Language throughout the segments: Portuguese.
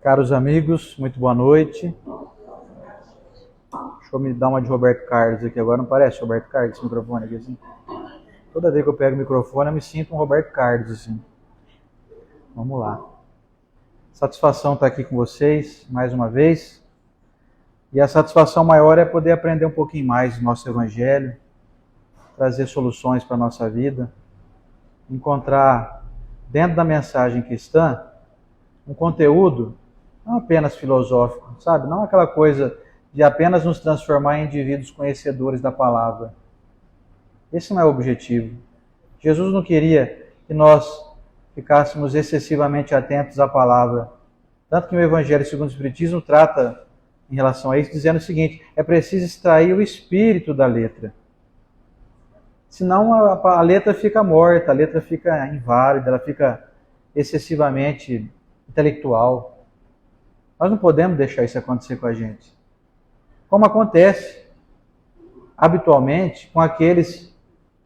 Caros amigos, muito boa noite. Deixa eu me dar uma de Roberto Carlos aqui agora, não parece Roberto Carlos esse microfone aqui assim? Toda vez que eu pego o microfone eu me sinto um Roberto Carlos assim. Vamos lá. Satisfação estar aqui com vocês mais uma vez. E a satisfação maior é poder aprender um pouquinho mais do nosso Evangelho, trazer soluções para a nossa vida, encontrar dentro da mensagem cristã um conteúdo não apenas filosófico, sabe? Não aquela coisa de apenas nos transformar em indivíduos conhecedores da palavra. Esse não é o objetivo. Jesus não queria que nós ficássemos excessivamente atentos à palavra. Tanto que o Evangelho segundo o Espiritismo trata em relação a isso, dizendo o seguinte: é preciso extrair o espírito da letra. Senão a letra fica morta, a letra fica inválida, ela fica excessivamente intelectual. Nós não podemos deixar isso acontecer com a gente. Como acontece habitualmente com aqueles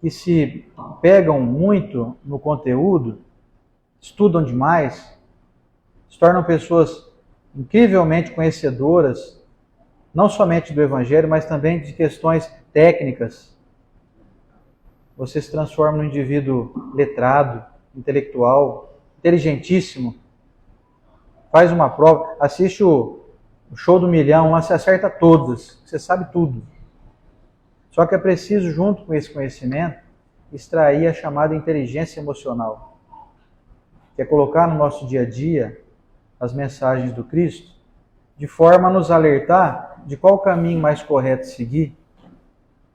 que se pegam muito no conteúdo, estudam demais, se tornam pessoas incrivelmente conhecedoras, não somente do Evangelho, mas também de questões técnicas. Você se transforma num indivíduo letrado, intelectual, inteligentíssimo. Faz uma prova, assiste o show do milhão, você acerta todas, você sabe tudo. Só que é preciso, junto com esse conhecimento, extrair a chamada inteligência emocional, que é colocar no nosso dia a dia as mensagens do Cristo, de forma a nos alertar de qual o caminho mais correto seguir,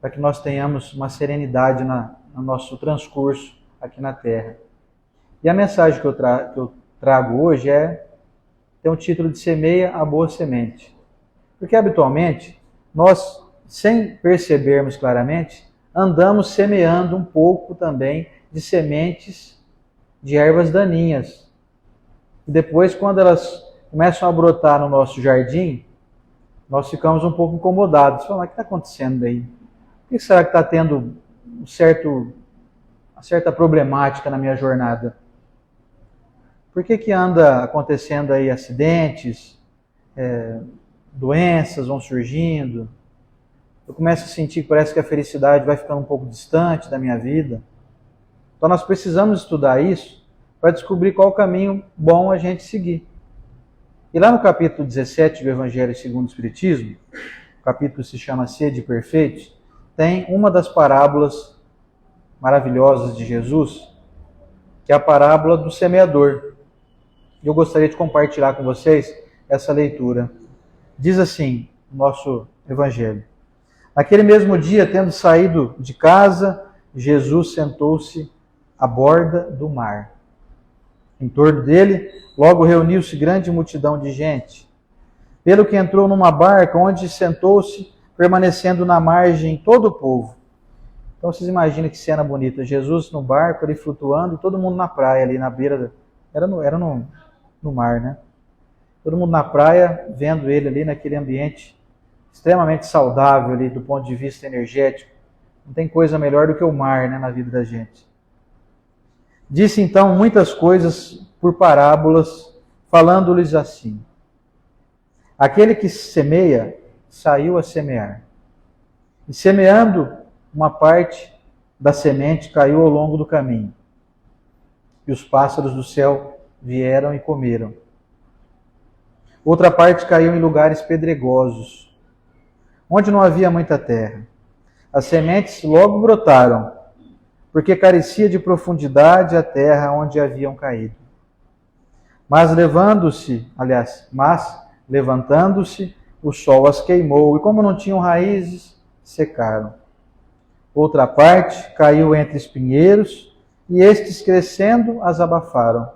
para que nós tenhamos uma serenidade no nosso transcurso aqui na Terra. E a mensagem que eu trago hoje tem um título de Semeia a Boa Semente. Porque habitualmente, nós, sem percebermos claramente, andamos semeando um pouco também de sementes de ervas daninhas. E depois, quando elas começam a brotar no nosso jardim, nós ficamos um pouco incomodados. Falando, o que está acontecendo aí? Por que será que está tendo uma certa problemática na minha jornada? Por que anda acontecendo aí acidentes, doenças vão surgindo? Eu começo a sentir que parece que a felicidade vai ficando um pouco distante da minha vida. Então nós precisamos estudar isso para descobrir qual o caminho bom a gente seguir. E lá no capítulo 17 do Evangelho segundo o Espiritismo, o capítulo se chama Sede Perfeitos, tem uma das parábolas maravilhosas de Jesus, que é a parábola do semeador. E eu gostaria de compartilhar com vocês essa leitura. Diz assim, o nosso Evangelho: naquele mesmo dia, tendo saído de casa, Jesus sentou-se à borda do mar. Em torno dele, logo reuniu-se grande multidão de gente. Pelo que entrou numa barca, onde sentou-se, permanecendo na margem todo o povo. Então vocês imaginam que cena bonita. Jesus no barco, ali flutuando, e todo mundo na praia, ali na beira. Era no mar, né? Todo mundo na praia, vendo ele ali naquele ambiente extremamente saudável ali do ponto de vista energético. Não tem coisa melhor do que o mar, né, na vida da gente. Disse então muitas coisas por parábolas, falando-lhes assim: aquele que semeia, saiu a semear. E semeando, uma parte da semente caiu ao longo do caminho. E os pássaros do céu vieram e comeram. Outra parte caiu em lugares pedregosos, onde não havia muita terra. As sementes logo brotaram, porque carecia de profundidade a terra onde haviam caído. Mas levantando-se, o sol as queimou, e como não tinham raízes, secaram. Outra parte caiu entre espinheiros, e estes, crescendo, as abafaram.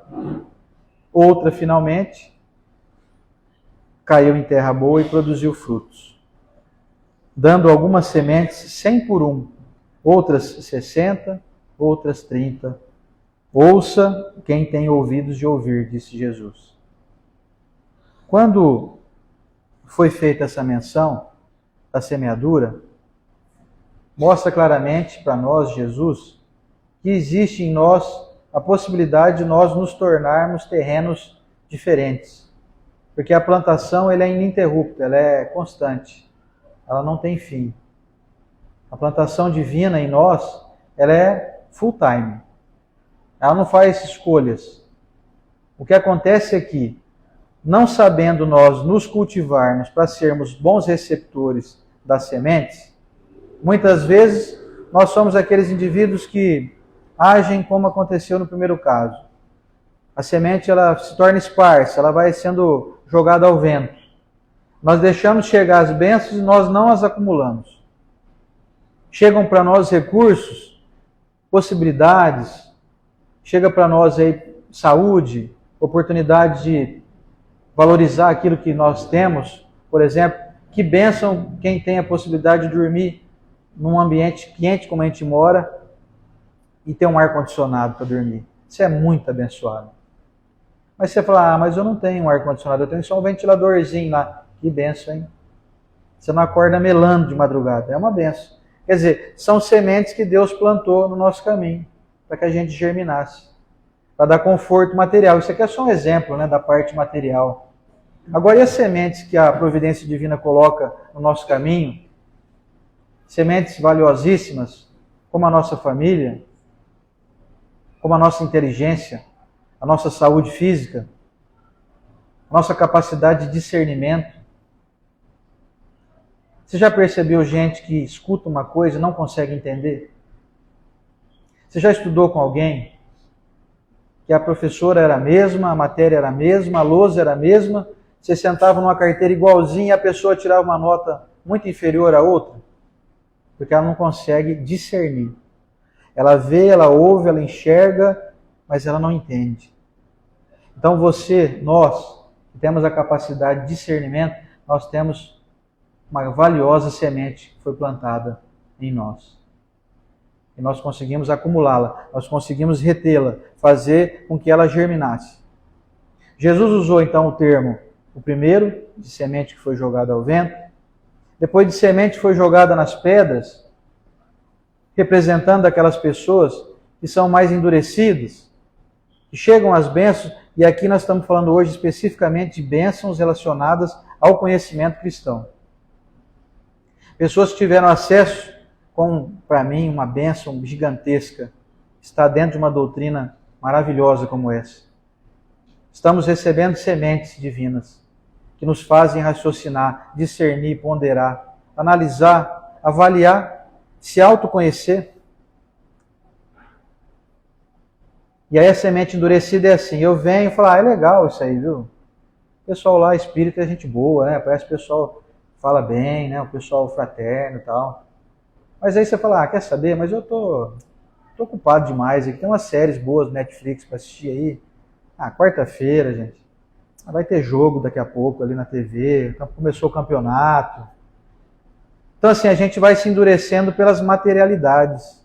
Outra, finalmente, caiu em terra boa e produziu frutos, dando algumas sementes 100 por um, outras 60, outras 30. Ouça quem tem ouvidos de ouvir, disse Jesus. Quando foi feita essa menção da semeadura, mostra claramente para nós, Jesus, que existe em nós a possibilidade de nós nos tornarmos terrenos diferentes. Porque a plantação ela é ininterrupta, ela é constante, ela não tem fim. A plantação divina em nós, ela é full time. Ela não faz escolhas. O que acontece é que, não sabendo nós nos cultivarmos para sermos bons receptores das sementes, muitas vezes nós somos aqueles indivíduos que agem como aconteceu no primeiro caso. A semente ela se torna esparsa, ela vai sendo jogada ao vento. Nós deixamos chegar as bênçãos e nós não as acumulamos. Chegam para nós recursos, possibilidades, chega para nós aí saúde, oportunidade de valorizar aquilo que nós temos. Por exemplo, que bênção quem tem a possibilidade de dormir num ambiente quente como a gente mora e ter um ar-condicionado para dormir. Isso é muito abençoado. Mas você fala, mas eu não tenho um ar-condicionado, eu tenho só um ventiladorzinho lá. Que bênção, hein? Você não acorda melando de madrugada, é uma bênção. Quer dizer, são sementes que Deus plantou no nosso caminho, para que a gente germinasse, para dar conforto material. Isso aqui é só um exemplo, né, da parte material. Agora, e as sementes que a providência divina coloca no nosso caminho? Sementes valiosíssimas, como a nossa família, como a nossa inteligência, a nossa saúde física, a nossa capacidade de discernimento. Você já percebeu gente que escuta uma coisa e não consegue entender? Você já estudou com alguém que a professora era a mesma, a matéria era a mesma, a lousa era a mesma, você sentava numa carteira igualzinha e a pessoa tirava uma nota muito inferior à outra? Porque ela não consegue discernir. Ela vê, ela ouve, ela enxerga, mas ela não entende. Então nós, que temos a capacidade de discernimento, nós temos uma valiosa semente que foi plantada em nós. E nós conseguimos acumulá-la, nós conseguimos retê-la, fazer com que ela germinasse. Jesus usou então o termo, o primeiro, de semente que foi jogada ao vento, depois de semente que foi jogada nas pedras, representando aquelas pessoas que são mais endurecidas, que chegam às bênçãos, e aqui nós estamos falando hoje especificamente de bênçãos relacionadas ao conhecimento cristão. Pessoas que tiveram acesso com, para mim, uma bênção gigantesca, está dentro de uma doutrina maravilhosa como essa. Estamos recebendo sementes divinas que nos fazem raciocinar, discernir, ponderar, analisar, avaliar, se autoconhecer. E aí a semente endurecida é assim, eu venho e falo, é legal isso aí, viu? O pessoal lá, espírita, é gente boa, né? Parece que o pessoal fala bem, né? O pessoal fraterno e tal. Mas aí você fala, quer saber? Mas eu tô ocupado demais aqui. Tem umas séries boas no Netflix para assistir aí. Quarta-feira, gente. Vai ter jogo daqui a pouco ali na TV. Começou o campeonato. Então assim, a gente vai se endurecendo pelas materialidades.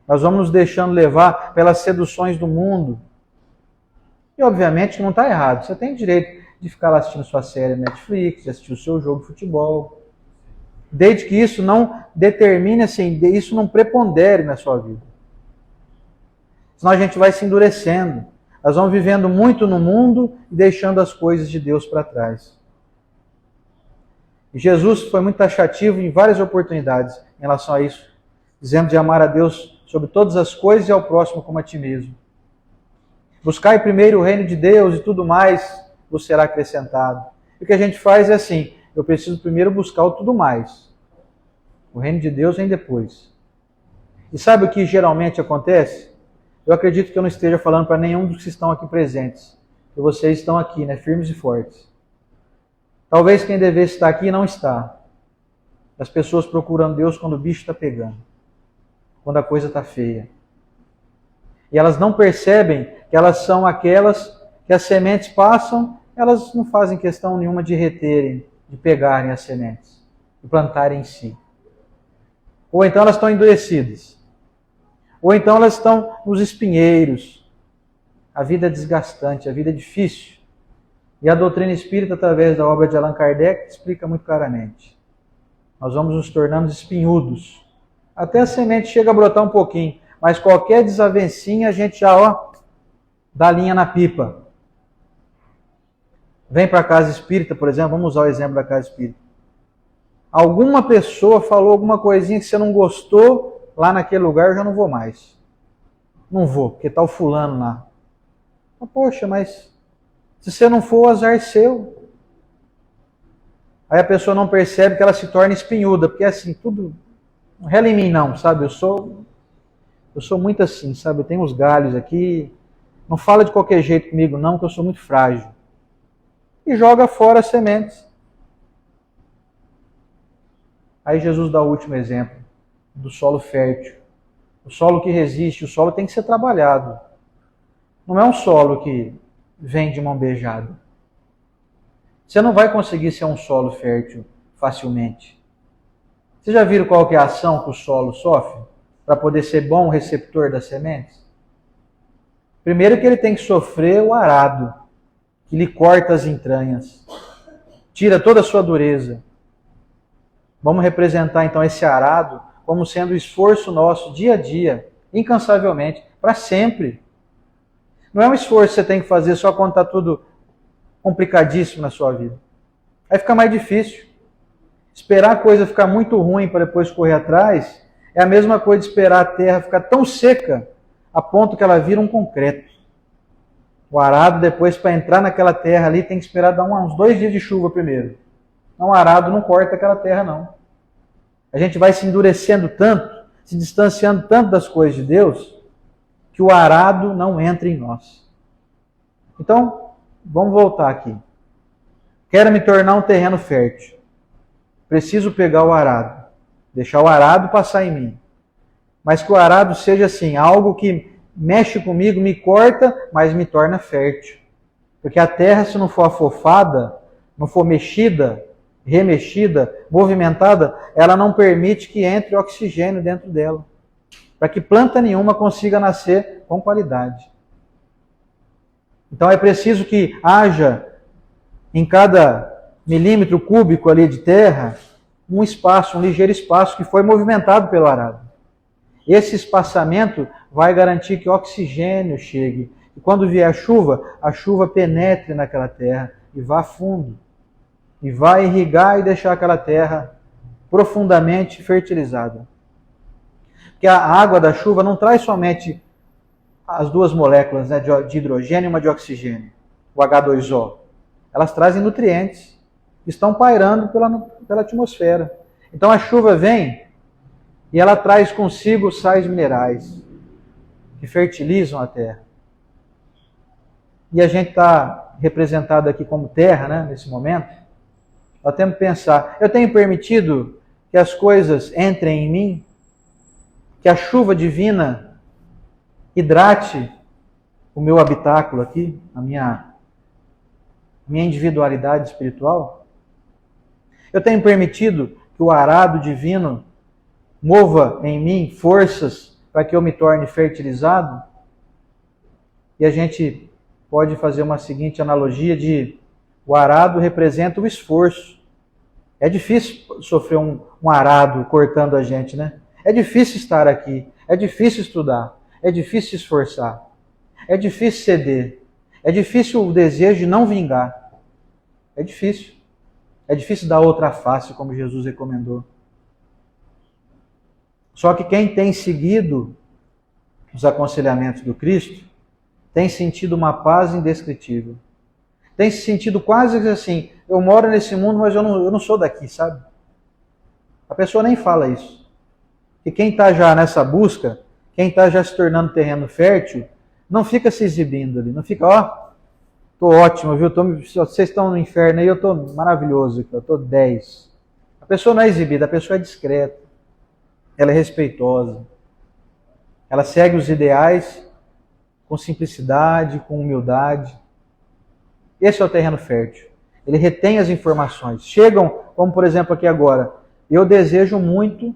Nós vamos nos deixando levar pelas seduções do mundo. E obviamente não está errado. Você tem direito de ficar lá assistindo sua série no Netflix, de assistir o seu jogo de futebol. Desde que isso não determine, assim, isso não prepondere na sua vida. Senão a gente vai se endurecendo. Nós vamos vivendo muito no mundo e deixando as coisas de Deus para trás. E Jesus foi muito taxativo em várias oportunidades em relação a isso, dizendo de amar a Deus sobre todas as coisas e ao próximo como a ti mesmo. Buscai primeiro o reino de Deus e tudo mais vos será acrescentado. E o que a gente faz é assim, eu preciso primeiro buscar o tudo mais. O reino de Deus vem depois. E sabe o que geralmente acontece? Eu acredito que eu não esteja falando para nenhum dos que estão aqui presentes. Que vocês estão aqui, né, firmes e fortes. Talvez quem devesse estar aqui não está. As pessoas procuram Deus quando o bicho está pegando. Quando a coisa está feia. E elas não percebem que elas são aquelas que as sementes passam, elas não fazem questão nenhuma de reterem, de pegarem as sementes, de plantarem em si. Ou então elas estão endurecidas. Ou então elas estão nos espinheiros. A vida é desgastante, a vida é difícil. E a doutrina espírita, através da obra de Allan Kardec, explica muito claramente. Nós vamos nos tornando espinhudos. Até a semente chega a brotar um pouquinho, mas qualquer desavencinha a gente já dá linha na pipa. vem para a casa espírita, por exemplo, vamos usar o exemplo da casa espírita. Alguma pessoa falou alguma coisinha que você não gostou, lá naquele lugar eu já não vou mais. Não vou, porque está o fulano lá. Poxa, mas se você não for, o azar é seu. Aí a pessoa não percebe que ela se torna espinhuda, porque assim, tudo... Não rela em mim não, sabe? Eu sou muito assim, sabe? Eu tenho os galhos aqui. Não fala de qualquer jeito comigo não, que eu sou muito frágil. E joga fora as sementes. Aí Jesus dá o último exemplo, do solo fértil. O solo que resiste, o solo tem que ser trabalhado. Não é um solo que vem de mão beijada. Você não vai conseguir ser um solo fértil facilmente. Vocês já viram qual que é a ação que o solo sofre para poder ser bom receptor das sementes? Primeiro que ele tem que sofrer o arado, que lhe corta as entranhas, tira toda a sua dureza. Vamos representar então esse arado como sendo o esforço nosso dia a dia, incansavelmente, para sempre. Não é um esforço que você tem que fazer só quando está tudo complicadíssimo na sua vida. Aí fica mais difícil. Esperar a coisa ficar muito ruim para depois correr atrás é a mesma coisa de esperar a terra ficar tão seca a ponto que ela vira um concreto. O arado depois, para entrar naquela terra ali, tem que esperar dar uns 2 dias de chuva primeiro. Então o arado não corta aquela terra não. A gente vai se endurecendo tanto, se distanciando tanto das coisas de Deus, que o arado não entra em nós. Então, vamos voltar aqui. Quero me tornar um terreno fértil. Preciso pegar o arado. Deixar o arado passar em mim. Mas que o arado seja assim, algo que mexe comigo, me corta, mas me torna fértil. Porque a terra, se não for afofada, não for mexida, remexida, movimentada, ela não permite que entre oxigênio dentro dela. Para que planta nenhuma consiga nascer com qualidade. Então é preciso que haja em cada milímetro cúbico ali de terra um espaço, um ligeiro espaço que foi movimentado pelo arado. Esse espaçamento vai garantir que o oxigênio chegue. E quando vier a chuva penetre naquela terra e vá a fundo. E vai irrigar e deixar aquela terra profundamente fertilizada. Porque a água da chuva não traz somente as 2 moléculas, né, de hidrogênio e uma de oxigênio, o H2O. Elas trazem nutrientes que estão pairando pela atmosfera. Então a chuva vem e ela traz consigo sais minerais que fertilizam a terra. E a gente está representado aqui como terra, né, nesse momento. Nós temos que pensar, eu tenho permitido que as coisas entrem em mim? Que a chuva divina hidrate o meu habitáculo aqui, a minha individualidade espiritual? Eu tenho permitido que o arado divino mova em mim forças para que eu me torne fertilizado? E a gente pode fazer uma seguinte analogia de o arado representa o esforço. É difícil sofrer um arado cortando a gente, né? É difícil estar aqui, é difícil estudar, é difícil se esforçar, é difícil ceder, é difícil o desejo de não vingar. É difícil. É difícil dar outra face, como Jesus recomendou. Só que quem tem seguido os aconselhamentos do Cristo tem sentido uma paz indescritível. Tem se sentido quase assim, eu moro nesse mundo, mas eu não sou daqui, sabe? A pessoa nem fala isso. E quem está já nessa busca, quem está já se tornando terreno fértil, não fica se exibindo ali, não fica, ó, tô ótimo, viu? Vocês estão no inferno aí, eu tô maravilhoso aqui, eu tô 10. A pessoa não é exibida, a pessoa é discreta. Ela é respeitosa. Ela segue os ideais com simplicidade, com humildade. Esse é o terreno fértil. Ele retém as informações. Chegam, como por exemplo aqui agora, eu desejo muito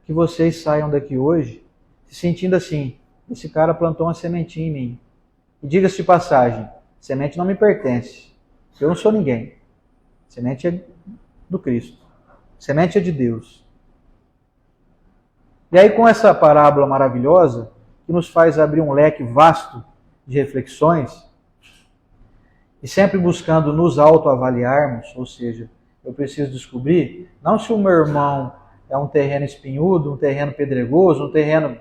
que vocês saiam daqui hoje se sentindo assim, esse cara plantou uma sementinha em mim. E diga-se de passagem, semente não me pertence. Eu não sou ninguém. Semente é do Cristo. Semente é de Deus. E aí com essa parábola maravilhosa, que nos faz abrir um leque vasto de reflexões, e sempre buscando nos autoavaliarmos, ou seja, eu preciso descobrir, não se o meu irmão é um terreno espinhudo, um terreno pedregoso, um terreno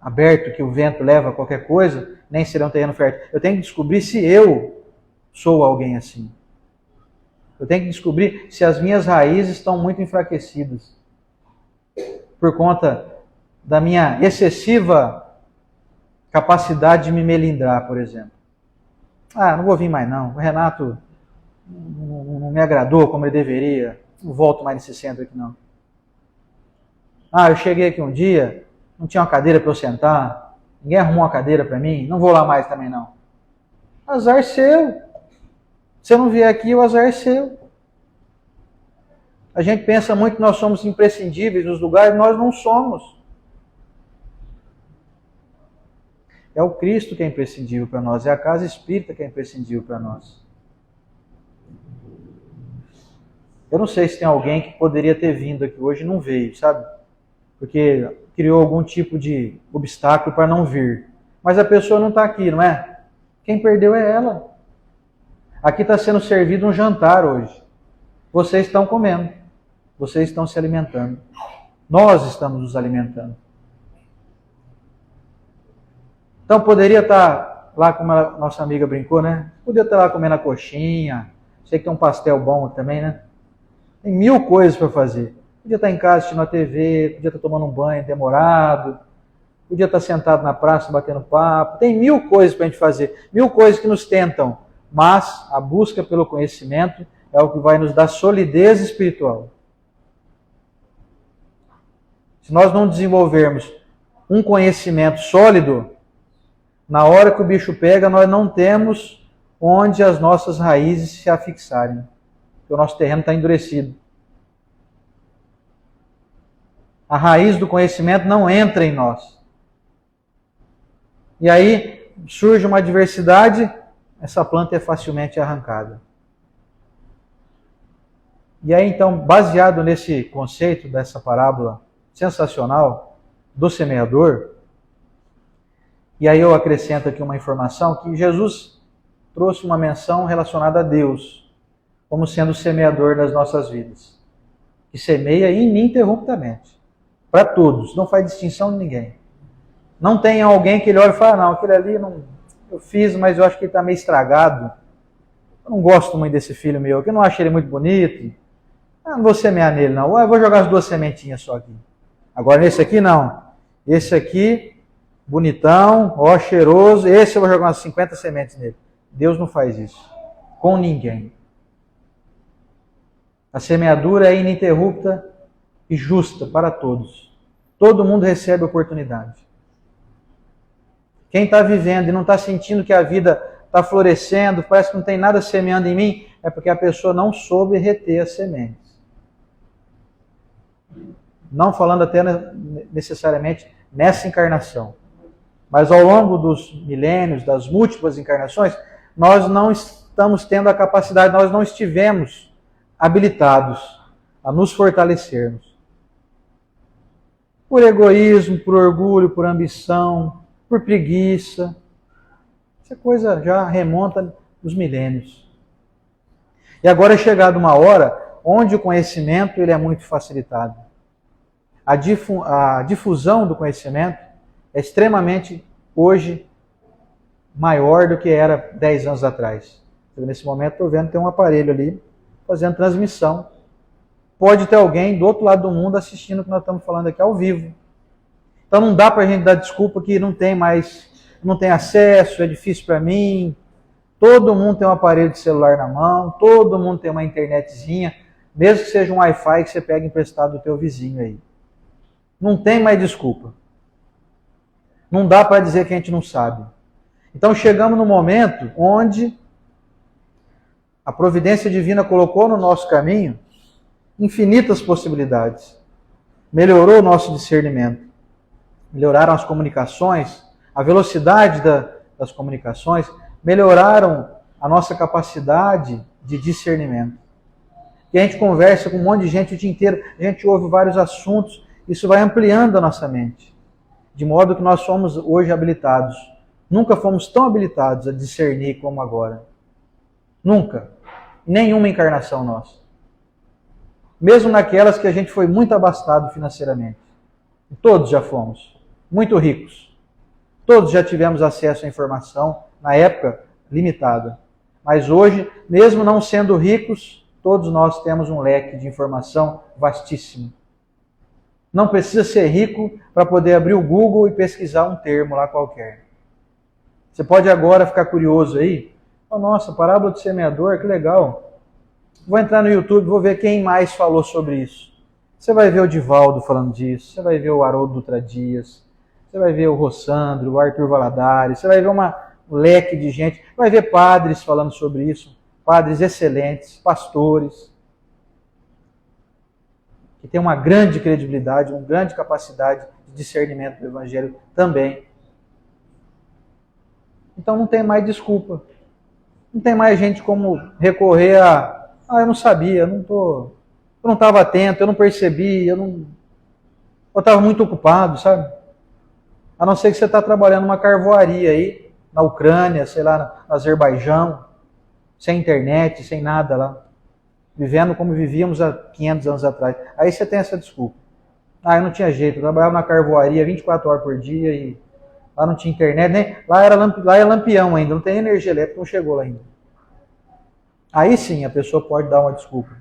aberto que o vento leva a qualquer coisa, nem será um terreno fértil. Eu tenho que descobrir se eu sou alguém assim. Eu tenho que descobrir se as minhas raízes estão muito enfraquecidas por conta da minha excessiva capacidade de me melindrar, por exemplo. Ah, não vou vir mais não. O Renato não me agradou como ele deveria. Não volto mais nesse centro aqui não. Ah, eu cheguei aqui um dia, não tinha uma cadeira para eu sentar. Ninguém arrumou uma cadeira para mim. Não vou lá mais também não. Azar seu. Se eu não vier aqui, o azar é seu. A gente pensa muito que nós somos imprescindíveis nos lugares, nós não somos. É o Cristo que é imprescindível para nós, é a casa espírita que é imprescindível para nós. Eu não sei se tem alguém que poderia ter vindo aqui hoje e não veio, sabe? Porque criou algum tipo de obstáculo para não vir. Mas a pessoa não está aqui, não é? Quem perdeu é ela. Aqui está sendo servido um jantar hoje. Vocês estão comendo. Vocês estão se alimentando. Nós estamos nos alimentando. Então poderia estar lá, como a nossa amiga brincou, né? Poderia estar lá comendo a coxinha. Sei que tem um pastel bom também, né? Tem 1000 coisas para fazer. Podia estar em casa assistindo a TV, podia estar tomando um banho demorado, podia estar sentado na praça batendo papo. Tem 1000 coisas para a gente fazer. 1000 coisas que nos tentam. Mas a busca pelo conhecimento é o que vai nos dar solidez espiritual. Se nós não desenvolvermos um conhecimento sólido, na hora que o bicho pega, nós não temos onde as nossas raízes se afixarem. Porque o nosso terreno está endurecido. A raiz do conhecimento não entra em nós. E aí surge uma adversidade, essa planta é facilmente arrancada. E aí então, baseado nesse conceito dessa parábola sensacional do semeador, e aí eu acrescento aqui uma informação que Jesus trouxe uma menção relacionada a Deus, como sendo o semeador das nossas vidas, que semeia ininterruptamente, para todos, não faz distinção de ninguém. Não tem alguém que ele olha e fala, não, aquele ali não, eu fiz, mas eu acho que ele está meio estragado, eu não gosto muito desse filho meu, eu não acho ele muito bonito, não vou semear nele não, eu vou jogar as 2 sementinhas só aqui. Agora nesse aqui não, esse aqui, bonitão, ó, cheiroso, esse eu vou jogar umas 50 sementes nele. Deus não faz isso, com ninguém. A semeadura é ininterrupta e justa para todos. Todo mundo recebe oportunidade. Quem está vivendo e não está sentindo que a vida está florescendo, parece que não tem nada semeando em mim, é porque a pessoa não soube reter as sementes. Não falando até necessariamente nessa encarnação. Mas ao longo dos milênios, das múltiplas encarnações, nós não estamos tendo a capacidade, nós não estivemos habilitados a nos fortalecermos. Por egoísmo, por orgulho, por ambição, por preguiça. Essa coisa já remonta dos milênios. E agora é chegada uma hora onde o conhecimento ele é muito facilitado. A difusão do conhecimento é extremamente, hoje, maior do que era 10 anos atrás. Nesse momento estou vendo que tem um aparelho ali fazendo transmissão. Pode ter alguém do outro lado do mundo assistindo o que nós estamos falando aqui ao vivo. Então não dá para a gente dar desculpa que não tem mais, não tem acesso, é difícil para mim. Todo mundo tem um aparelho de celular na mão, todo mundo tem uma internetzinha, mesmo que seja um Wi-Fi que você pega emprestado do teu vizinho aí. Não tem mais desculpa. Não dá para dizer que a gente não sabe. Então chegamos no momento onde a providência divina colocou no nosso caminho infinitas possibilidades. Melhorou o nosso discernimento. Melhoraram as comunicações, a velocidade das comunicações, melhoraram a nossa capacidade de discernimento. E a gente conversa com um monte de gente o dia inteiro, a gente ouve vários assuntos, isso vai ampliando a nossa mente. De modo que nós somos hoje habilitados. Nunca fomos tão habilitados a discernir como agora. Nunca. Nenhuma encarnação nossa. Mesmo naquelas que a gente foi muito abastado financeiramente. Todos já fomos muito ricos. Todos já tivemos acesso à informação, na época, limitada. Mas hoje, mesmo não sendo ricos, todos nós temos um leque de informação vastíssimo. Não precisa ser rico para poder abrir o Google e pesquisar um termo lá qualquer. Você pode agora ficar curioso aí. Oh, nossa, parábola do semeador, que legal. Vou entrar no YouTube, vou ver quem mais falou sobre isso. Você vai ver o Divaldo falando disso, você vai ver o Haroldo Dutra Dias, você vai ver o Rossandro, o Arthur Valadares, você vai ver um leque de gente, vai ver padres falando sobre isso, padres excelentes, pastores, que têm uma grande credibilidade, uma grande capacidade de discernimento do Evangelho também. Então não tem mais desculpa. Não tem mais gente como recorrer a eu não sabia, eu não estava atento, eu não percebi, eu estava muito ocupado, sabe? A não ser que você está trabalhando numa carvoaria aí, na Ucrânia, sei lá, no Azerbaijão, sem internet, sem nada lá, vivendo como vivíamos há 500 anos atrás. Aí você tem essa desculpa. Eu não tinha jeito, eu trabalhava na carvoaria 24 horas por dia e lá não tinha internet, nem lá é lampião ainda, não tem energia elétrica, não chegou lá ainda. Aí sim a pessoa pode dar uma desculpa.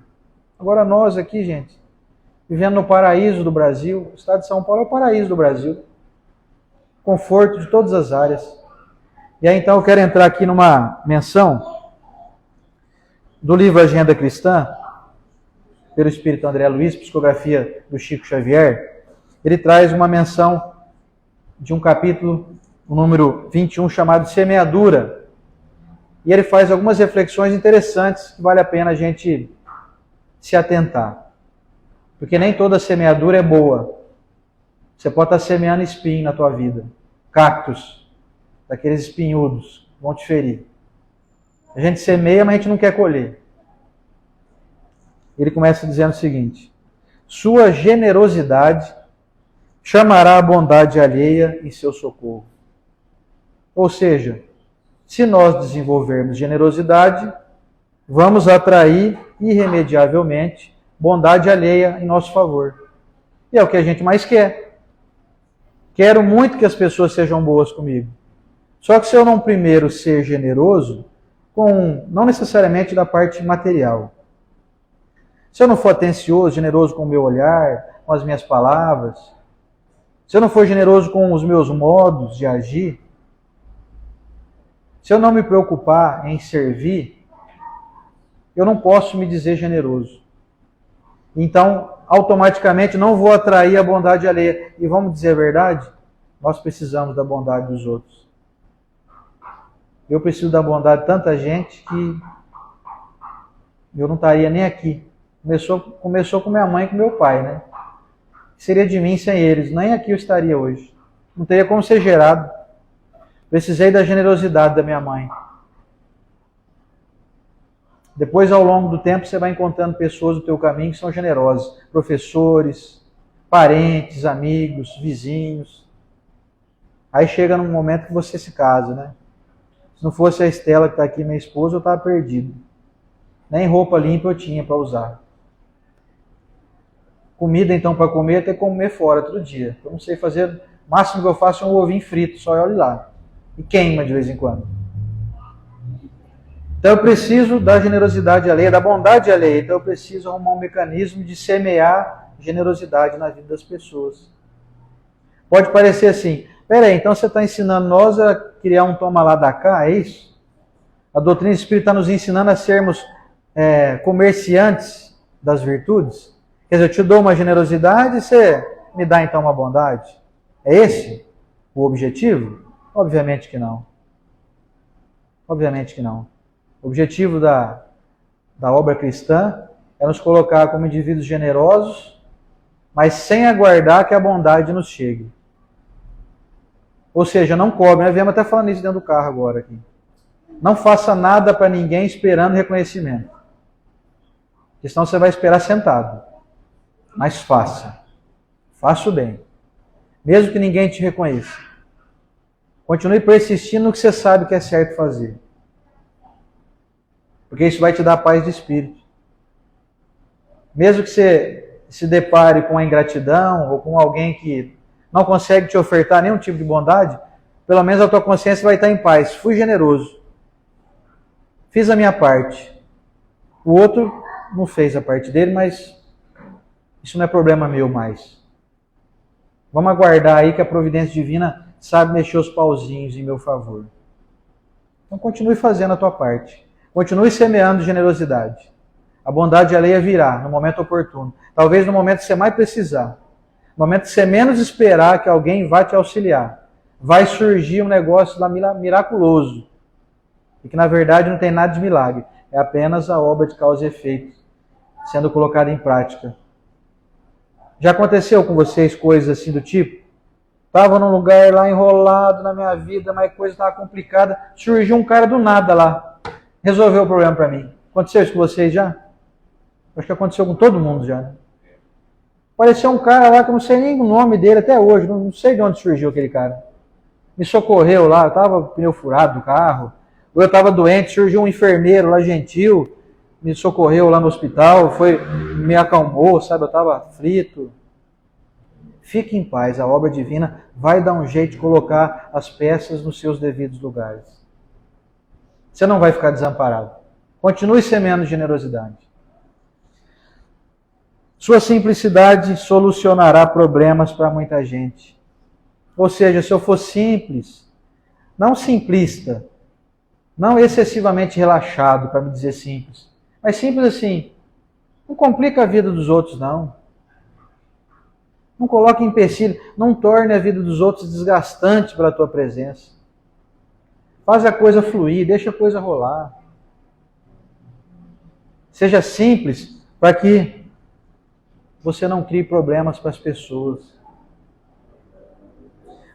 Agora nós aqui, gente, vivendo no paraíso do Brasil, o estado de São Paulo é o paraíso do Brasil. Conforto de todas as áreas. E aí então eu quero entrar aqui numa menção do livro Agenda Cristã, pelo Espírito André Luiz, psicografia do Chico Xavier. Ele traz uma menção de um capítulo, o número 21, chamado Semeadura. E ele faz algumas reflexões interessantes que vale a pena a gente se atentar. Porque nem toda semeadura é boa. Você pode estar semeando espinho na tua vida. Cactos, daqueles espinhudos, vão te ferir. A gente semeia, mas a gente não quer colher. Ele começa dizendo o seguinte: sua generosidade chamará a bondade alheia em seu socorro. Ou seja, se nós desenvolvermos generosidade, vamos atrair irremediavelmente bondade alheia em nosso favor. E é o que a gente mais quer. Quero muito que as pessoas sejam boas comigo. Só que se eu não primeiro ser generoso, não necessariamente da parte material. Se eu não for atencioso, generoso com o meu olhar, com as minhas palavras, se eu não for generoso com os meus modos de agir, se eu não me preocupar em servir, eu não posso me dizer generoso. Então, automaticamente não vou atrair a bondade alheia. E vamos dizer a verdade, nós precisamos da bondade dos outros. Eu preciso da bondade de tanta gente que eu não estaria nem aqui. Começou com minha mãe e com meu pai, né? Seria de mim sem eles, nem aqui eu estaria hoje. Não teria como ser gerado. Precisei da generosidade da minha mãe. Depois, ao longo do tempo, você vai encontrando pessoas do teu caminho que são generosas. Professores, parentes, amigos, vizinhos. Aí chega num momento que você se casa, né? Se não fosse a Estela que está aqui, minha esposa, eu estava perdido. Nem roupa limpa eu tinha para usar. Comida, então, para comer, eu tenho que comer fora todo dia. Eu não sei fazer, o máximo que eu faço é um ovinho frito, só olhe lá. E queima de vez em quando. Então eu preciso da generosidade alheia, da bondade alheia. Então eu preciso arrumar um mecanismo de semear generosidade na vida das pessoas. Pode parecer assim, peraí, então você está ensinando nós a criar um toma lá da cá, é isso? A doutrina espírita está nos ensinando a sermos comerciantes das virtudes? Quer dizer, eu te dou uma generosidade e você me dá então uma bondade? É esse o objetivo? Obviamente que não. Obviamente que não. O objetivo da obra cristã é nos colocar como indivíduos generosos, mas sem aguardar que a bondade nos chegue. Ou seja, não cobre. Nós viemos até falando isso dentro do carro agora aqui. Não faça nada para ninguém esperando reconhecimento. Porque senão você vai esperar sentado. Mas faça. Faça o bem. Mesmo que ninguém te reconheça. Continue persistindo no que você sabe que é certo fazer. Porque isso vai te dar paz de espírito. Mesmo que você se depare com a ingratidão ou com alguém que não consegue te ofertar nenhum tipo de bondade, pelo menos a tua consciência vai estar em paz. Fui generoso. Fiz a minha parte. O outro não fez a parte dele, mas isso não é problema meu mais. Vamos aguardar aí que a providência divina sabe mexer os pauzinhos em meu favor. Então continue fazendo a tua parte. Continue semeando generosidade. A bondade alheia virá no momento oportuno. Talvez no momento que você mais precisar. No momento que você menos esperar que alguém vá te auxiliar. Vai surgir um negócio lá miraculoso. E que na verdade não tem nada de milagre. É apenas a obra de causa e efeito sendo colocada em prática. Já aconteceu com vocês coisas assim do tipo? Estava num lugar lá enrolado na minha vida, mas a coisa estava complicada. Surgiu um cara do nada lá. Resolveu o problema para mim. Aconteceu isso com vocês já? Acho que aconteceu com todo mundo já. Né? Apareceu um cara lá que eu não sei nem o nome dele até hoje. Não sei de onde surgiu aquele cara. Me socorreu lá. Eu estava com o pneu furado do carro. Ou eu estava doente. Surgiu um enfermeiro lá gentil. Me socorreu lá no hospital. Me acalmou, sabe? Eu estava aflito. Fique em paz. A obra divina vai dar um jeito de colocar as peças nos seus devidos lugares. Você não vai ficar desamparado. Continue semeando generosidade. Sua simplicidade solucionará problemas para muita gente. Ou seja, se eu for simples, não simplista, não excessivamente relaxado, para me dizer simples, mas simples assim, não complica a vida dos outros, não. Não coloque empecilho, não torne a vida dos outros desgastante pela tua presença. Faz a coisa fluir, deixa a coisa rolar. Seja simples para que você não crie problemas para as pessoas.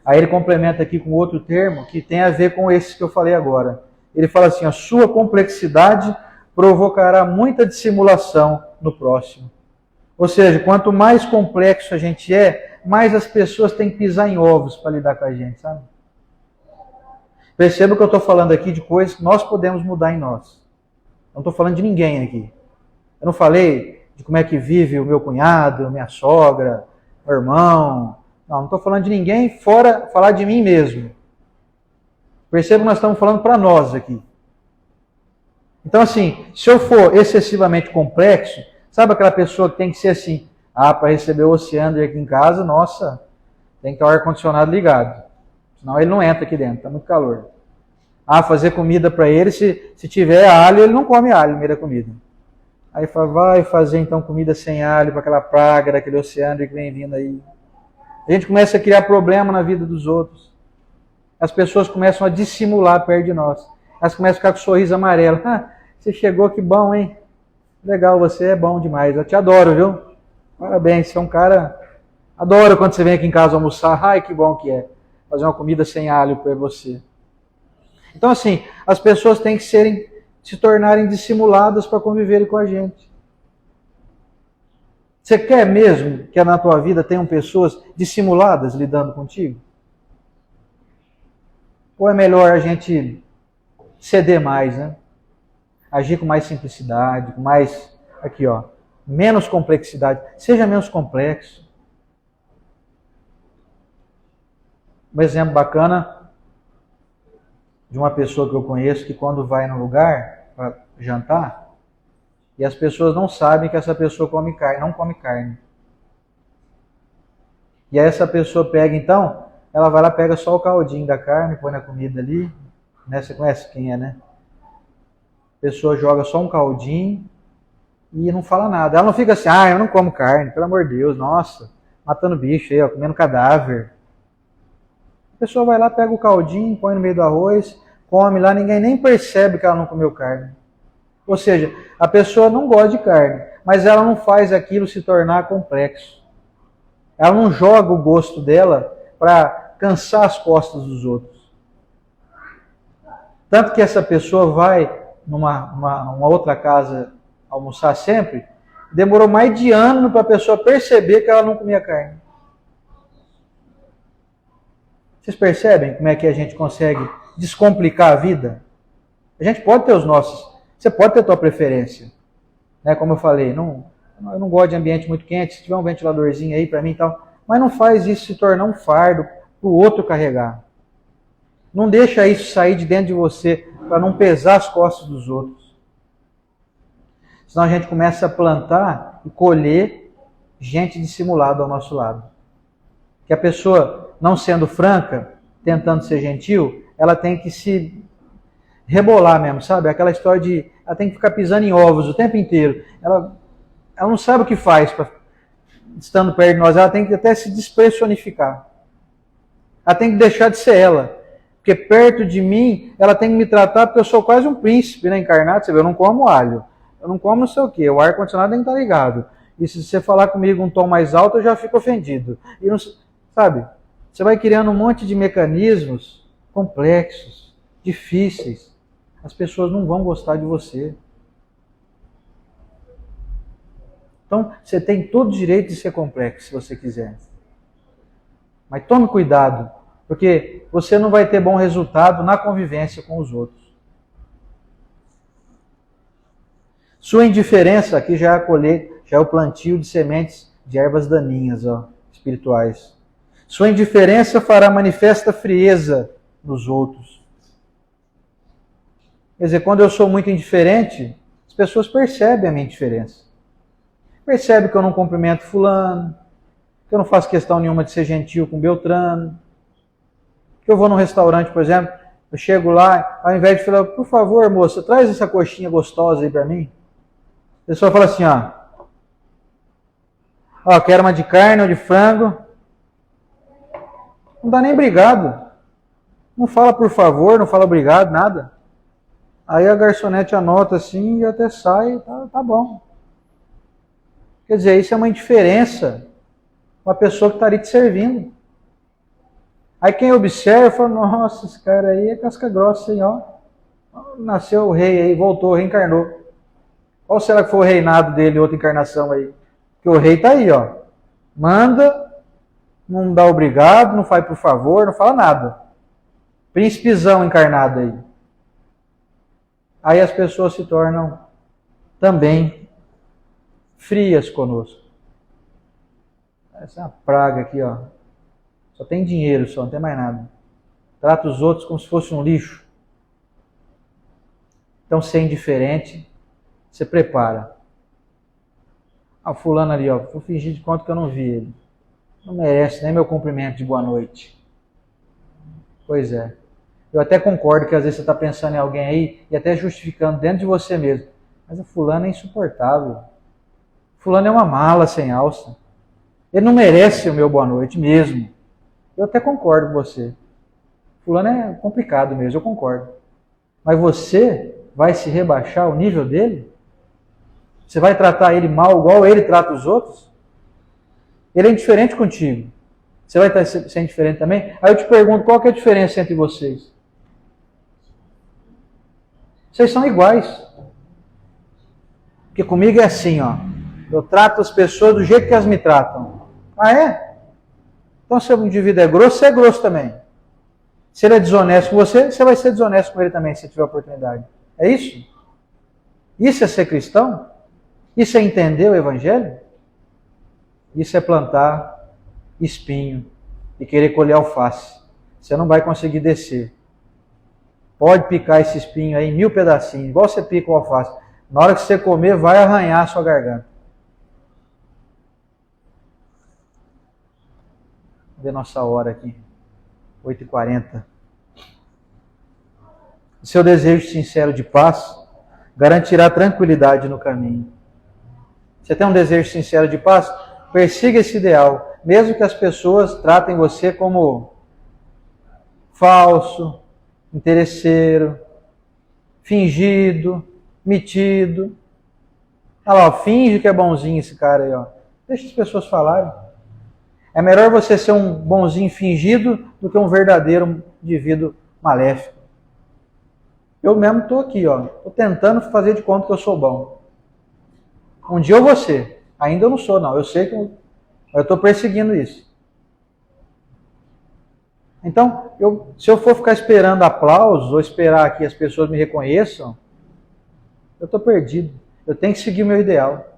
Aí ele complementa aqui com outro termo que tem a ver com esse que eu falei agora. Ele fala assim, a sua complexidade provocará muita dissimulação no próximo. Ou seja, quanto mais complexo a gente é, mais as pessoas têm que pisar em ovos para lidar com a gente, sabe? Perceba que eu estou falando aqui de coisas que nós podemos mudar em nós. Não estou falando de ninguém aqui. Eu não falei de como é que vive o meu cunhado, minha sogra, meu irmão. Não estou falando de ninguém, fora falar de mim mesmo. Perceba que nós estamos falando para nós aqui. Então assim, se eu for excessivamente complexo, sabe aquela pessoa que tem que ser assim, para receber o Oceander aqui em casa, nossa, tem que ter o ar-condicionado ligado. Senão ele não entra aqui dentro, está muito calor. Fazer comida para ele, se tiver alho, ele não come alho no meio da comida. Aí fala, vai fazer então comida sem alho para aquela praga daquele Oceander que vem vindo aí. A gente começa a criar problema na vida dos outros. As pessoas começam a dissimular perto de nós. Elas começam a ficar com um sorriso amarelo. Você chegou, que bom, hein? Legal, você é bom demais. Eu te adoro, viu? Parabéns, você é um cara... Adoro quando você vem aqui em casa almoçar. Ai, que bom que é. Fazer uma comida sem alho para você. Então, assim, as pessoas têm que se tornarem dissimuladas para conviverem com a gente. Você quer mesmo que na tua vida tenham pessoas dissimuladas lidando contigo? Ou é melhor a gente ceder mais, né? Agir com mais simplicidade, com mais, menos complexidade. Seja menos complexo. Um exemplo bacana de uma pessoa que eu conheço que quando vai num lugar para jantar, e as pessoas não sabem que essa pessoa não come carne. E aí essa pessoa pega então, ela vai lá, pega só o caldinho da carne, põe na comida ali, né? Você conhece quem é, né? A pessoa joga só um caldinho e não fala nada. Ela não fica assim, eu não como carne, pelo amor de Deus, nossa, matando bicho aí, comendo cadáver. A pessoa vai lá, pega o caldinho, põe no meio do arroz, come lá, ninguém nem percebe que ela não comeu carne. Ou seja, a pessoa não gosta de carne, mas ela não faz aquilo se tornar complexo. Ela não joga o gosto dela para cansar as costas dos outros. Tanto que essa pessoa vai numa outra casa almoçar sempre, demorou mais de ano para a pessoa perceber que ela não comia carne. Vocês percebem como é que a gente consegue descomplicar a vida? A gente pode ter os nossos Você pode ter a tua preferência, né? Como eu falei, eu não gosto de ambiente muito quente, se tiver um ventiladorzinho aí para mim e tal, mas não faz isso se tornar um fardo para o outro carregar. Não deixa isso sair de dentro de você para não pesar as costas dos outros. Senão a gente começa a plantar e colher gente dissimulada ao nosso lado. Que a pessoa, não sendo franca, tentando ser gentil, ela tem que se rebolar mesmo, sabe? Aquela história de ela tem que ficar pisando em ovos o tempo inteiro. Ela não sabe o que faz estando perto de nós, ela tem que até se despressionificar. Ela tem que deixar de ser ela. Porque perto de mim, ela tem que me tratar porque eu sou quase um príncipe, né, encarnado. Você vê, eu não como alho, eu não como não sei o quê, o ar-condicionado tem que estar ligado. E se você falar comigo um tom mais alto, eu já fico ofendido. E não, sabe, você vai criando um monte de mecanismos complexos, difíceis. As pessoas não vão gostar de você. Então, você tem todo o direito de ser complexo, se você quiser. Mas tome cuidado, porque você não vai ter bom resultado na convivência com os outros. Sua indiferença, aqui já é a colheita, já é o plantio de sementes de ervas daninhas, espirituais. Sua indiferença fará manifesta frieza nos outros. Quer dizer, quando eu sou muito indiferente, as pessoas percebem a minha indiferença. Percebem que eu não cumprimento fulano, que eu não faço questão nenhuma de ser gentil com Beltrano, que eu vou num restaurante, por exemplo, eu chego lá, ao invés de falar, por favor, moça, traz essa coxinha gostosa aí para mim. A pessoa fala assim, quero uma de carne ou de frango. Não dá nem obrigado. Não fala por favor, não fala obrigado, nada. Aí a garçonete anota assim e até sai, tá bom. Quer dizer, isso é uma indiferença com a pessoa que está ali te servindo. Aí quem observa fala, nossa, esse cara aí é casca grossa, hein, ó. Nasceu o rei aí, voltou, reencarnou. Qual será que foi o reinado dele, outra encarnação aí? Porque o rei está aí, ó. Manda, não dá obrigado, não faz por favor, não fala nada. Príncipezão encarnado aí. Aí as pessoas se tornam também frias conosco. Essa é uma praga aqui, ó. Só tem dinheiro, só não tem mais nada. Trata os outros como se fosse um lixo. Então, ser indiferente, você prepara. O fulano ali, ó, vou fingir de conta que eu não vi ele. Não merece nem meu cumprimento de boa noite. Pois é. Eu até concordo que às vezes você está pensando em alguém aí e até justificando dentro de você mesmo. Mas o fulano é insuportável. O fulano é uma mala sem alça. Ele não merece o meu boa noite mesmo. Eu até concordo com você. Fulano é complicado mesmo, eu concordo. Mas você vai se rebaixar ao nível dele? Você vai tratar ele mal igual ele trata os outros? Ele é indiferente contigo. Você vai ser indiferente também? Aí eu te pergunto, qual que é a diferença entre vocês? Vocês são iguais. Porque comigo é assim, ó. Eu trato as pessoas do jeito que elas me tratam. Ah, é? Então se o indivíduo é grosso, você é grosso também. Se ele é desonesto com você, você vai ser desonesto com ele também, se tiver oportunidade. É isso? Isso é ser cristão? Isso é entender o Evangelho? Isso é plantar espinho e querer colher alface. Você não vai conseguir descer. Pode picar esse espinho aí em 1000 pedacinhos, igual você pica o alface. Na hora que você comer, vai arranhar a sua garganta. Vamos ver nossa hora aqui. 8h40. O seu desejo sincero de paz garantirá tranquilidade no caminho. Você tem um desejo sincero de paz? Persiga esse ideal, mesmo que as pessoas tratem você como falso, interesseiro, fingido, metido. Olha lá, finge que é bonzinho esse cara aí, ó. Deixa as pessoas falarem. É melhor você ser um bonzinho fingido do que um verdadeiro indivíduo maléfico. Eu mesmo estou aqui, ó. Estou tentando fazer de conta que eu sou bom. Um dia eu vou ser. Ainda eu não sou, não. Eu sei que eu estou perseguindo isso. Então, se eu for ficar esperando aplausos ou esperar que as pessoas me reconheçam, Eu estou perdido. Eu tenho que seguir o meu ideal.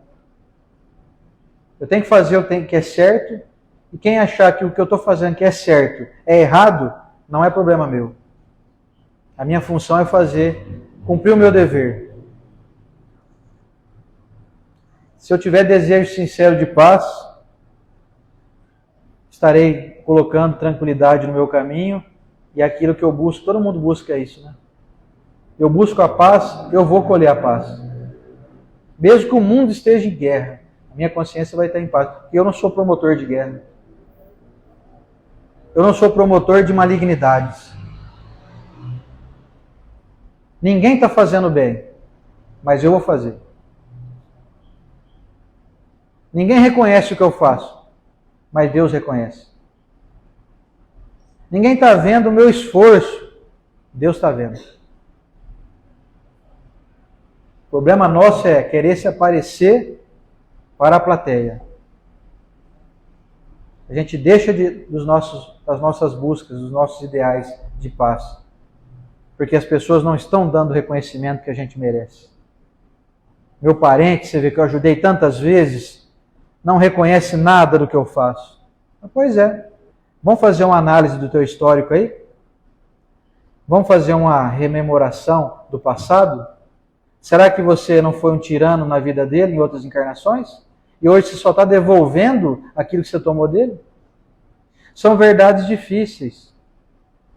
Eu tenho que fazer o que é certo, e quem achar que o que eu estou fazendo que é certo é errado, não é problema meu. A minha função é cumprir o meu dever. Se eu tiver desejo sincero de paz, estarei colocando tranquilidade no meu caminho, e aquilo que eu busco, todo mundo busca isso, né? Eu busco a paz, eu vou colher a paz. Mesmo que o mundo esteja em guerra, a minha consciência vai estar em paz. E eu não sou promotor de guerra. Eu não sou promotor de malignidades. Ninguém está fazendo bem, mas eu vou fazer. Ninguém reconhece o que eu faço, mas Deus reconhece. Ninguém está vendo o meu esforço, Deus está vendo. O problema nosso é querer se aparecer para a plateia. A gente deixa das nossas buscas, dos nossos ideais de paz, porque as pessoas não estão dando o reconhecimento que a gente merece. Meu parente, você vê que eu ajudei tantas vezes, não reconhece nada do que eu faço. Pois é. Vamos fazer uma análise do teu histórico aí? Vamos fazer uma rememoração do passado? Será que você não foi um tirano na vida dele em outras encarnações? E hoje você só está devolvendo aquilo que você tomou dele? São verdades difíceis.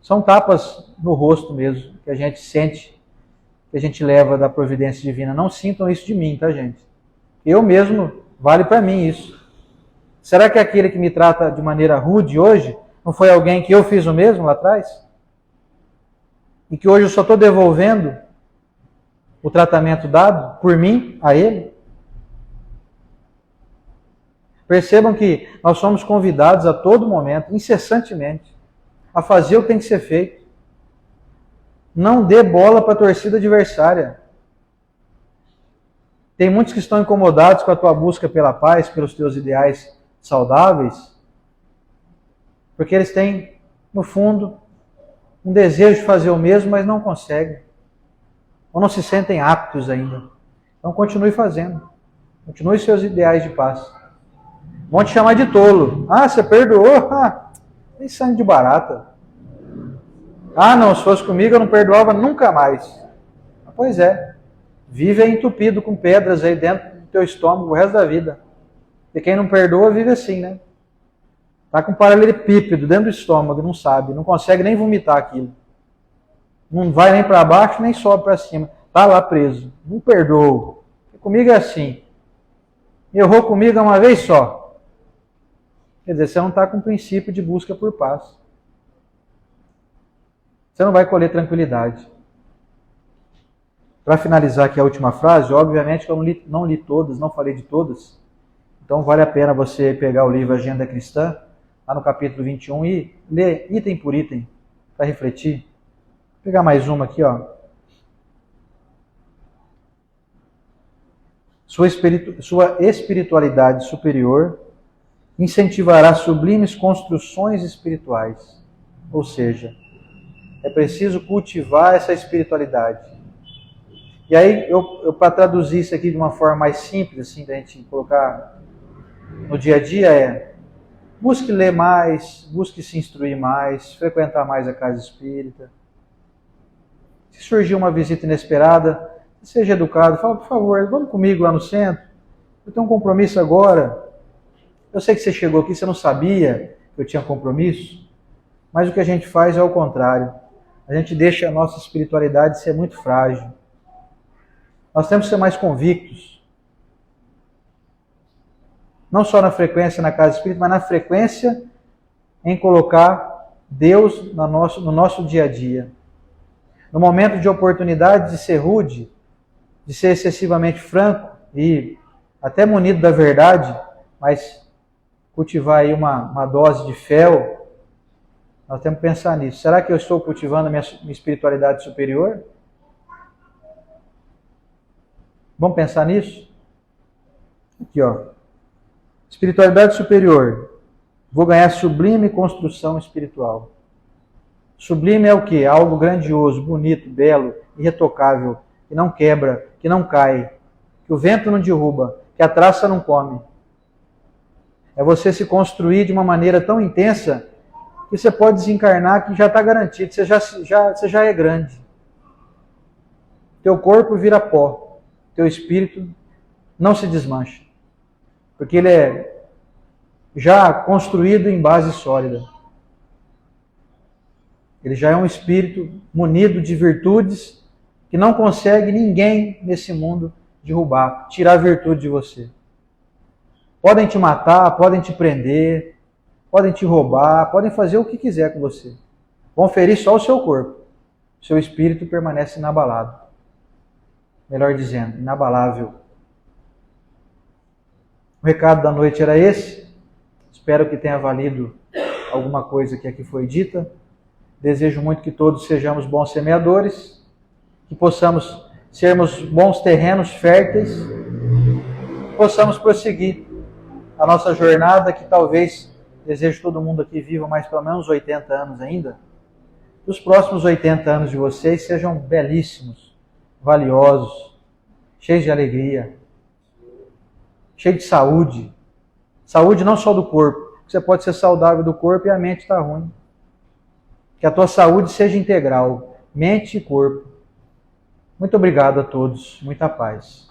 São tapas no rosto mesmo, que a gente sente, que a gente leva da providência divina. Não sintam isso de mim, tá, gente? Eu mesmo, vale para mim isso. Será que aquele que me trata de maneira rude hoje, não foi alguém que eu fiz o mesmo lá atrás? E que hoje eu só estou devolvendo o tratamento dado por mim a ele? Percebam que nós somos convidados a todo momento, incessantemente, a fazer o que tem que ser feito. Não dê bola para a torcida adversária. Tem muitos que estão incomodados com a tua busca pela paz, pelos teus ideais saudáveis, porque eles têm, no fundo, um desejo de fazer o mesmo, mas não conseguem. Ou não se sentem aptos ainda. Então continue fazendo. Continue seus ideais de paz. Vão te chamar de tolo. Ah, você perdoou? Ah, tem sangue de barata. Ah, não, se fosse comigo eu não perdoava nunca mais. Pois é. Vive entupido com pedras aí dentro do teu estômago o resto da vida. E quem não perdoa vive assim, né? Está com um paralelepípedo dentro do estômago, não sabe, não consegue nem vomitar aquilo. Não vai nem para baixo, nem sobe para cima. Está lá preso. Não perdoa. Comigo é assim. Errou comigo uma vez só. Quer dizer, você não está com o princípio de busca por paz. Você não vai colher tranquilidade. Para finalizar aqui a última frase, obviamente que eu não li todas, não falei de todas. Então vale a pena você pegar o livro Agenda Cristã, lá no capítulo 21, e ler item por item, para refletir. Vou pegar mais uma aqui, ó. Sua espiritualidade superior incentivará sublimes construções espirituais. Ou seja, é preciso cultivar essa espiritualidade. E aí, eu para traduzir isso aqui de uma forma mais simples, assim, da gente colocar no dia a dia, busque ler mais, busque se instruir mais, frequentar mais a casa espírita. Se surgir uma visita inesperada, seja educado, fala, por favor, vamos comigo lá no centro, eu tenho um compromisso agora. Eu sei que você chegou aqui, você não sabia que eu tinha compromisso, mas o que a gente faz é o contrário. A gente deixa a nossa espiritualidade ser muito frágil. Nós temos que ser mais convictos. Não só na frequência na casa espírita, mas na frequência em colocar Deus no nosso dia a dia. No momento de oportunidade de ser rude, de ser excessivamente franco e até munido da verdade, mas cultivar aí uma dose de fel, nós temos que pensar nisso. Será que eu estou cultivando a minha espiritualidade superior? Vamos pensar nisso? Aqui, ó. Espiritualidade superior. Vou ganhar sublime construção espiritual. Sublime é o quê? Algo grandioso, bonito, belo, irretocável, que não quebra, que não cai, que o vento não derruba, que a traça não come. É você se construir de uma maneira tão intensa que você pode desencarnar que já está garantido, você já é grande. Teu corpo vira pó, teu espírito não se desmancha, porque ele é já construído em base sólida. Ele já é um espírito munido de virtudes que não consegue ninguém nesse mundo derrubar, tirar a virtude de você. Podem te matar, podem te prender, podem te roubar, podem fazer o que quiser com você. Vão ferir só o seu corpo. Seu espírito permanece inabalado. Melhor dizendo, inabalável. O recado da noite era esse. Espero que tenha valido alguma coisa que aqui foi dita. Desejo muito que todos sejamos bons semeadores, que possamos sermos bons terrenos férteis, que possamos prosseguir a nossa jornada, que talvez, desejo que todo mundo aqui viva mais pelo menos 80 anos ainda, que os próximos 80 anos de vocês sejam belíssimos, valiosos, cheios de alegria, cheios de saúde. Saúde não só do corpo, você pode ser saudável do corpo e a mente está ruim. Que a tua saúde seja integral, mente e corpo. Muito obrigado a todos, muita paz.